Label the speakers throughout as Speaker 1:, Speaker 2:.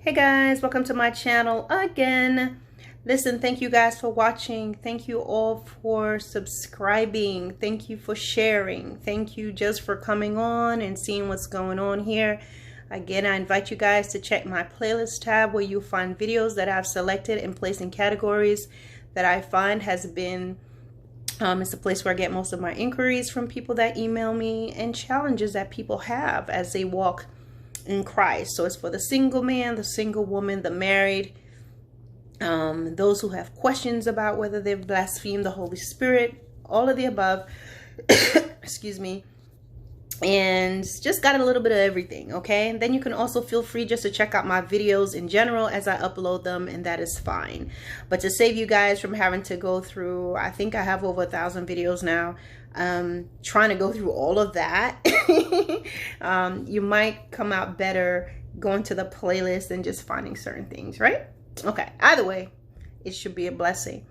Speaker 1: Hey guys, welcome to my channel again. Listen, thank you guys for watching. Thank you all for subscribing. Thank you for sharing. Thank you just for coming on and seeing what's going on here. Again, I invite you guys to check my playlist tab where you'll find videos that I've selected and placed in categories that I find has been it's a place where I get most of my inquiries from people that email me and challenges that people have as they walk in Christ. So it's for the single man, the single woman, the married, those who have questions about whether they've blasphemed the Holy Spirit, all of the above. Excuse me. And just got a little bit of everything, okay? And then you can also feel free just to check out my videos in general as I upload them, and that is fine. But to save you guys from having to go through, I think I have over 1,000 videos now, trying to go through all of that, you might come out better going to the playlist and just finding certain things, right? Okay, either way, it should be a blessing.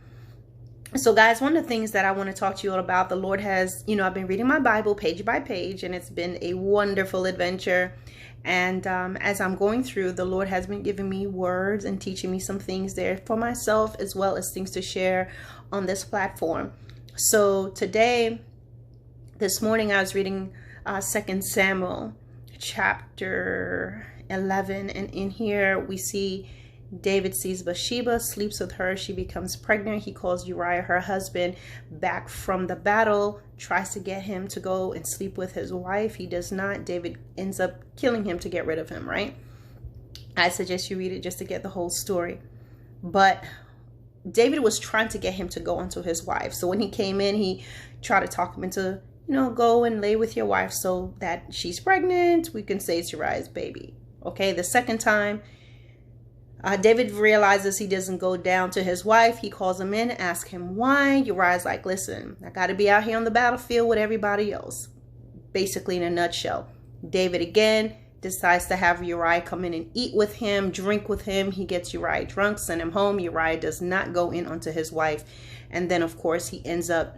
Speaker 1: So guys, one of the things that I want to talk to you all about, the Lord has, I've been reading my Bible page by page, and it's been a wonderful adventure. And as I'm going through, the Lord has been giving me words and teaching me some things there for myself, as well as things to share on this platform. So today, this morning, I was reading 2 Samuel chapter 11. And in here we see David sees Bathsheba, sleeps with her. She becomes pregnant. He calls Uriah, her husband, back from the battle, tries to get him to go and sleep with his wife. He does not. David ends up killing him to get rid of him, right? I suggest you read it just to get the whole story. But David was trying to get him to go onto his wife. So when he came in, he tried to talk him into, go and lay with your wife so that she's pregnant. We can say it's Uriah's baby. Okay, the second time, David realizes he doesn't go down to his wife. He calls him in, asks him why. Uriah's like, listen, I got to be out here on the battlefield with everybody else. Basically, in a nutshell. David again decides to have Uriah come in and eat with him, drink with him. He gets Uriah drunk, send him home. Uriah does not go in onto his wife. And then, of course, he ends up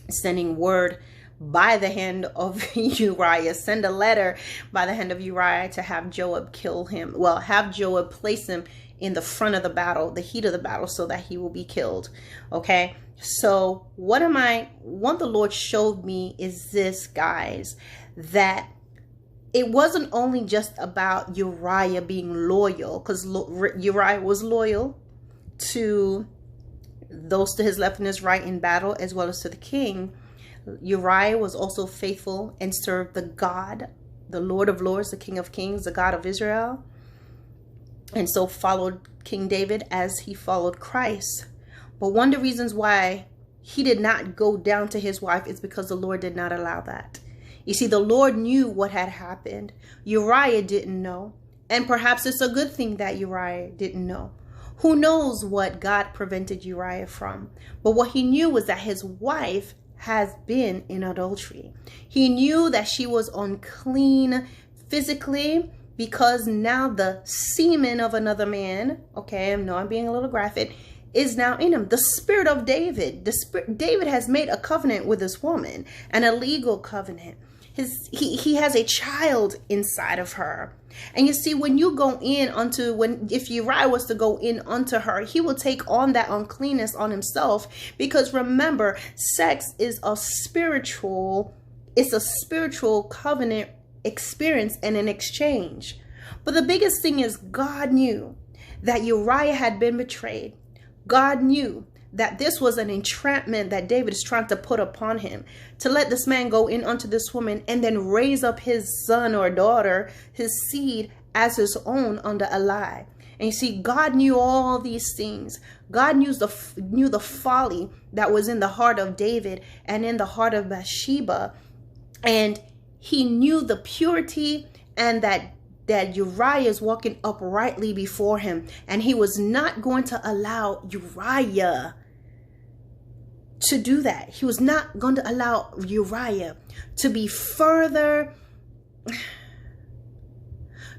Speaker 1: sending word by the hand of Uriah, send a letter by the hand of Uriah to have Joab kill him. Well, have Joab place him in the front of the battle, the heat of the battle, so that he will be killed. Okay, so what the Lord showed me is this, guys, that it wasn't only just about Uriah being loyal, because Uriah was loyal to those to his left and his right in battle, as well as to the king. Uriah was also faithful and served the God, the Lord of Lords, the King of Kings, the God of Israel, and so followed King David as he followed Christ. But one of the reasons why he did not go down to his wife is because the Lord did not allow that. You see, the Lord knew what had happened. Uriah didn't know, and perhaps it's a good thing that Uriah didn't know. Who knows what God prevented Uriah from? But what he knew was that his wife has been in adultery. He knew that she was unclean physically because now the semen of another man, okay, I know I'm being a little graphic, is now in him. The spirit of David, David has made a covenant with this woman, an illegal covenant. He has a child inside of her. And you see, when you go in if Uriah was to go in unto her, he will take on that uncleanness on himself, because remember, sex is a spiritual covenant experience and an exchange. But the biggest thing is, God knew that Uriah had been betrayed. God knew that this was an entrapment that David is trying to put upon him, to let this man go in unto this woman and then raise up his son or daughter, his seed, as his own under a lie. And you see, God knew all these things. God knew the folly that was in the heart of David and in the heart of Bathsheba. And he knew the purity and that Uriah is walking uprightly before him. And he was not going to allow Uriah to do that. He was not going to allow Uriah to be further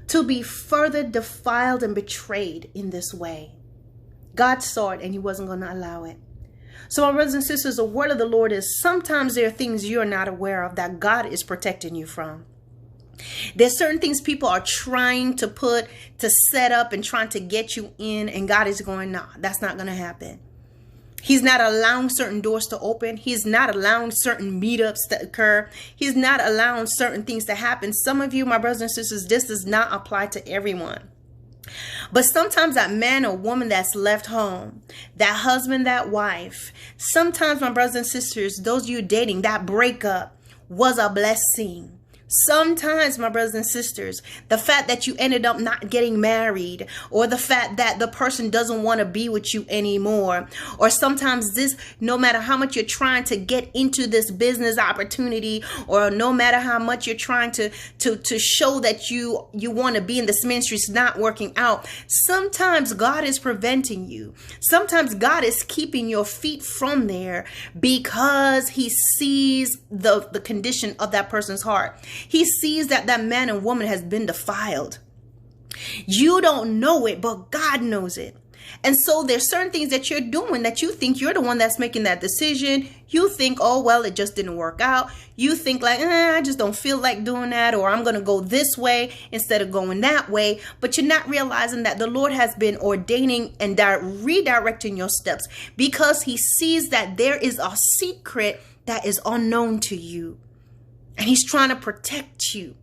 Speaker 1: defiled and betrayed in this way. God saw it and he wasn't going to allow it. So my brothers and sisters, the word of the Lord is, sometimes there are things you're not aware of that God is protecting you from. There's certain things people are trying to set up and trying to get you in, and God is going, nah, that's not going to happen. He's not allowing certain doors to open. He's not allowing certain meetups to occur. He's not allowing certain things to happen. Some of you, my brothers and sisters, this does not apply to everyone. But sometimes that man or woman that's left home, that husband, that wife, sometimes, my brothers and sisters, those of you dating, that breakup was a blessing. Sometimes, my brothers and sisters, the fact that you ended up not getting married, or the fact that the person doesn't want to be with you anymore, or sometimes this, no matter how much you're trying to get into this business opportunity, or no matter how much you're trying to show that you want to be in this ministry, it's not working out. Sometimes God is preventing you. Sometimes God is keeping your feet from there because he sees the condition of that person's heart. He sees that that man and woman has been defiled. You don't know it, but God knows it. And so there's certain things that you're doing that you think you're the one that's making that decision. You think, oh, well, it just didn't work out. You think like, I just don't feel like doing that, or I'm going to go this way instead of going that way. But you're not realizing that the Lord has been ordaining and redirecting your steps because he sees that there is a secret that is unknown to you. And he's trying to protect you.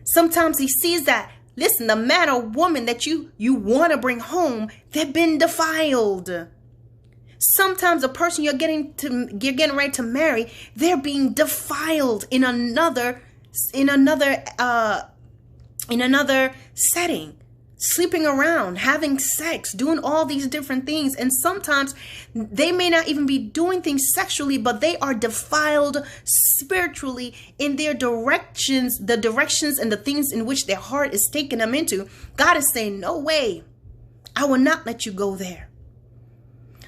Speaker 1: Sometimes he sees that, listen, the man or woman that you want to bring home, they've been defiled. Sometimes the person you're getting ready to marry, they're being defiled in another setting. Sleeping around, having sex, doing all these different things. And sometimes they may not even be doing things sexually, but they are defiled spiritually in their directions, the directions and the things in which their heart is taking them into. God is saying, no way, I will not let you go there.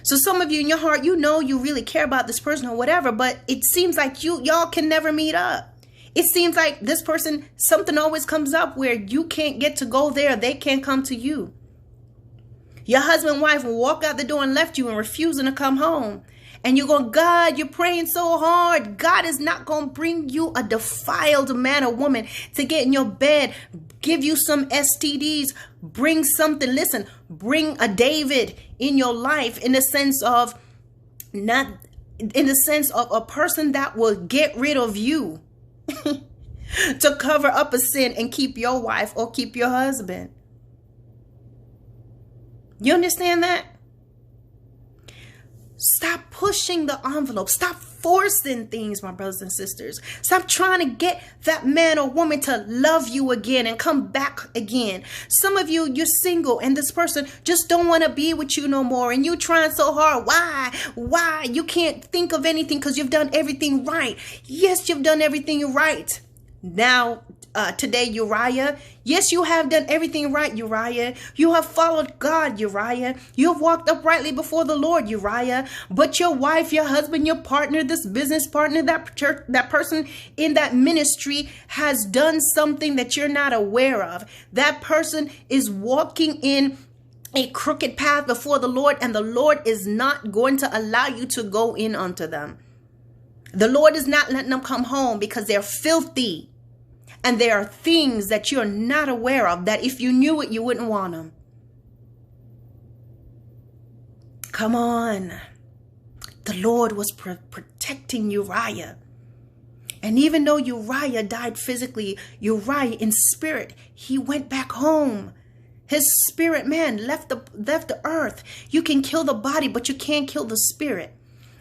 Speaker 1: So some of you in your heart, you know, you really care about this person or whatever, but it seems like y'all can never meet up. It seems like this person, something always comes up where you can't get to go there. They can't come to you. Your husband and wife will walk out the door and left you and refusing to come home. And you're going, God, you're praying so hard. God is not going to bring you a defiled man or woman to get in your bed, give you some STDs, bring something. Listen, bring a David in your life in the sense of a person that will get rid of you. To cover up a sin and keep your wife or keep your husband. You understand that? Stop pushing the envelope. Stop forcing things, my brothers and sisters. Stop trying to get that man or woman to love you again and come back again. Some of you, you're single and this person just don't want to be with you no more. And you're trying so hard. Why? You can't think of anything because you've done everything right. Yes, you've done everything right. Now, today, Uriah, yes, you have done everything right, Uriah. You have followed God, Uriah. You have walked uprightly before the Lord, Uriah. But your wife, your husband, your partner, this business partner, that person in that ministry has done something that you're not aware of. That person is walking in a crooked path before the Lord, and the Lord is not going to allow you to go in unto them. The Lord is not letting them come home because they're filthy. And there are things that you're not aware of that if you knew it, you wouldn't want them. Come on. The Lord was protecting Uriah. And even though Uriah died physically, Uriah in spirit, he went back home. His spirit man left the earth. You can kill the body, but you can't kill the spirit.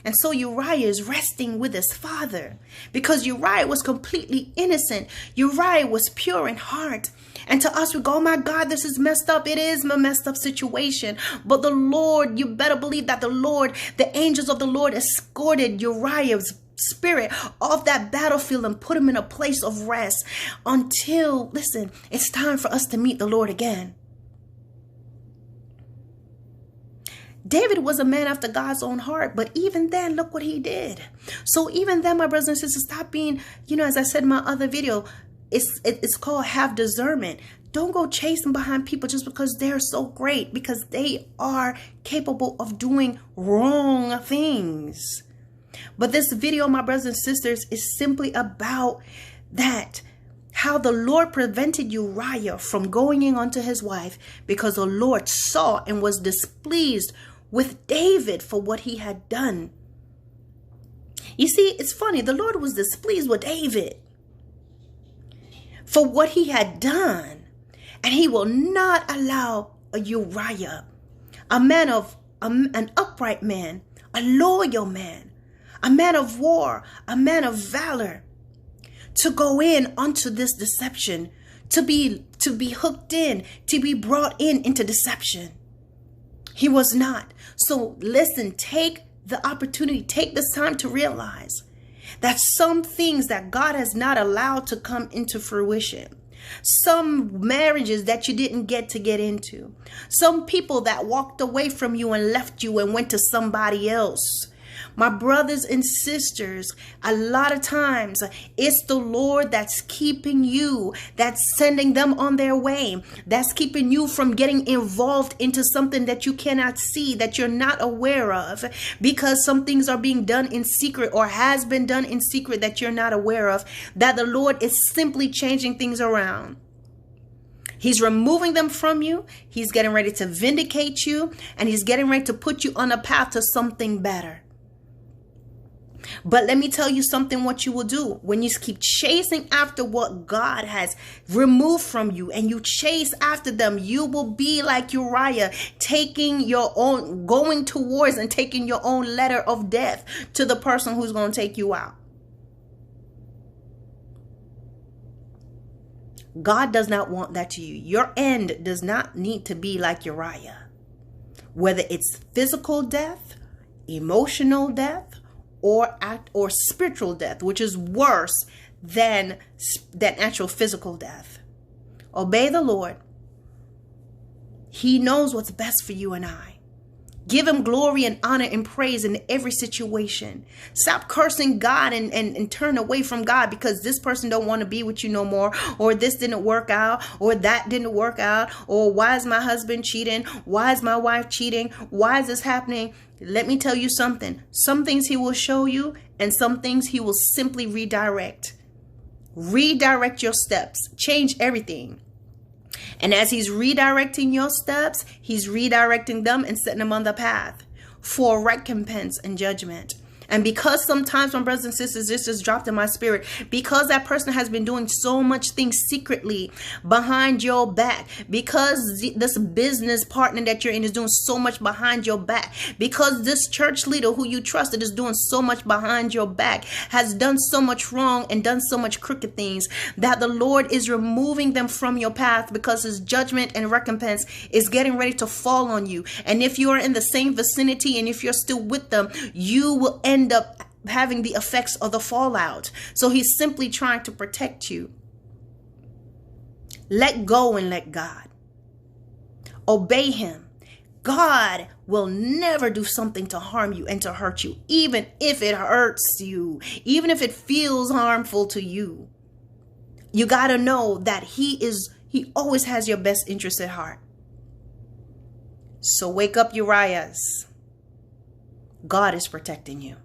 Speaker 1: And so Uriah is resting with his father because Uriah was completely innocent. Uriah was pure in heart. And to us, we go, oh my God, this is messed up. It is a messed up situation. But the Lord, you better believe that the angels of the Lord escorted Uriah's spirit off that battlefield and put him in a place of rest until, listen, it's time for us to meet the Lord again. David was a man after God's own heart, but even then, look what he did. So even then, my brothers and sisters, stop being, as I said in my other video, it's called have discernment. Don't go chasing behind people just because they're so great, because they are capable of doing wrong things. But this video, my brothers and sisters, is simply about that. how the Lord prevented Uriah from going in unto his wife because the Lord saw and was displeased with David for what he had done. You see, it's funny. The Lord was displeased with David for what he had done. And he will not allow a Uriah, a man of an upright man, a loyal man, a man of war, a man of valor, to go in onto this deception, to be hooked in, to be brought in into deception. He was not. So listen, take the opportunity, take this time to realize that some things that God has not allowed to come into fruition, some marriages that you didn't get into, some people that walked away from you and left you and went to somebody else. My brothers and sisters, a lot of times it's the Lord that's keeping you, that's sending them on their way, that's keeping you from getting involved into something that you cannot see, that you're not aware of, because some things are being done in secret or has been done in secret that you're not aware of, that the Lord is simply changing things around. He's removing them from you. He's getting ready to vindicate you, and he's getting ready to put you on a path to something better. But let me tell you something, what you will do when you keep chasing after what God has removed from you, and you chase after them, you will be like Uriah, taking your own, going towards and taking your own letter of death to the person who's going to take you out. God does not want that to you. Your end does not need to be like Uriah, whether it's physical death, emotional death, or spiritual death, which is worse than actual physical death. Obey the Lord. He knows what's best for you and I. Give him glory and honor and praise in every situation. Stop cursing God and turn away from God because this person don't want to be with you no more, or this didn't work out, or that didn't work out, or why is my husband cheating? Why is my wife cheating? Why is this happening? Let me tell you something. Some things he will show you, and some things he will simply redirect. Redirect your steps. Change everything. And as he's redirecting your steps, he's redirecting them and setting them on the path for recompense and judgment. And because sometimes, my brothers and sisters, this just dropped in my spirit, because that person has been doing so much things secretly behind your back, because this business partner that you're in is doing so much behind your back, because this church leader who you trusted is doing so much behind your back, has done so much wrong and done so much crooked things, that the Lord is removing them from your path because his judgment and recompense is getting ready to fall on you. And if you are in the same vicinity and if you're still with them, you will end up having the effects of the fallout. So he's simply trying to protect you. Let go and let God. Obey him. God will never do something to harm you and to hurt you, even if it hurts you, even if it feels harmful to you. You got to know that he always has your best interest at heart. So wake up, Uriahs. God is protecting you.